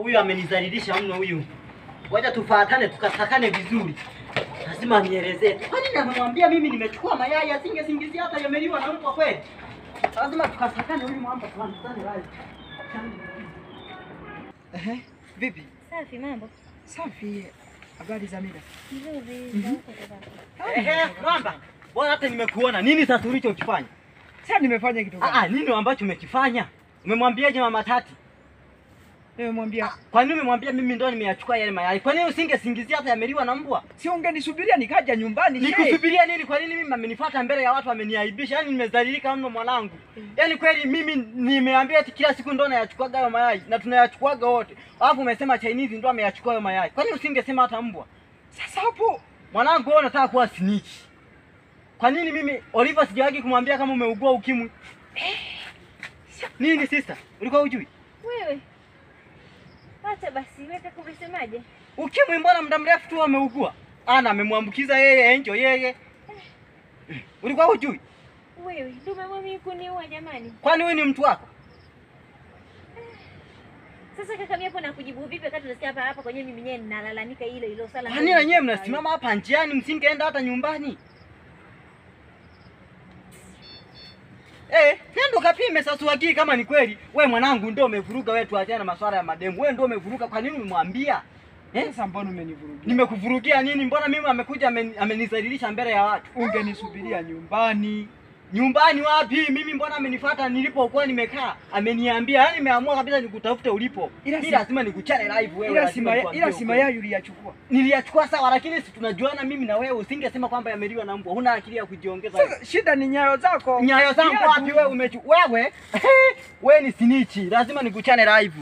Huyu amenizalilisha mno huyu. Wacha tufuatane tukasakane vizuri. Lazima nielezee. Kwani namwambia mimi nimechukua mayai asingesingizia hata yameliwa na mbwa kweli? Lazima tukasakane huyu mwamba tuanzane live. Vipi? Safi mambo. Safi. Habari za mida? Nzuri. Mwamba. Bwana hata nimekuona. Nini sasa ulichokifanya? Sasa nimefanya kitu gani? Nini ambacho umekifanya? Umemwambiaje mama Tati? Nimemwambia. Kwa nini umemwambia mimi ndo nimeyachukua yale mayai? Kwa nini usingesingizia hata yameliwa na mbwa? Si ungenisubiria nikaja nyumbani? Nikusubiria nini? Kwa nini mimi amenifuata mbele ya watu ameniaibisha? Yaani nimezalilika mno mwanangu. Yaani kweli mimi nimeambia eti kila siku ndo nayachukuaga hayo mayai na tunayachukuaga wote. Alafu umesema Chinese ndo ameyachukua hayo mayai. Kwa nini usingesema hata mbwa? Sasa hapo mwanangu wewe unataka kuwa snitch. Kwa nini mimi Oliver sijawahi kumwambia kama umeugua ukimwi? Nini sister? Ulikuwa hujui? Wewe. Acha basi, wewe utakusemaje? Ukimwi mbona muda mrefu tu ameugua? Ana amemwambukiza yeye Angel yeye. Ulikuwa hujui? Wewe, ndio mama mimi kuniua jamani. Kwani wewe ni mtu wako? Sasa kaka mimi hapo nakujibu vipi wakati unasikia hapa kwenye mimi mwenyewe ninalalamika hilo sala. Kwani wenyewe mnasimama hapa njiani msingeenda hata nyumbani? Nenda kapime sasa uhakiki kama ni kweli. Wewe mwanangu ndio umevuruga, wewe tuachane na masuala ya mademu. Wewe ndio umevuruga, kwa nini umemwambia? Sasa mbona umenivurugia? Nimekuvurugia nini? Mbona mimi amekuja amenizalilisha mbele ya watu? Ungenisubiria nyumbani. Nyumbani wapi? Mimi mbona amenifuata nilipokuwa nimekaa? Ameniambia, yani nimeamua kabisa nikutafute ulipo. Ila lazima nikuchane live wewe. Ila si mayai uliyachukua. Niliyachukua sawa, lakini si tunajuana mimi na wewe. Usingesema kwamba yameliwa na mbwa. Huna akili ya kujiongeza. Sasa shida ni nyayo zako. Nyayo zangu wapi wewe wewe ni snitch. Lazima nikuchane live.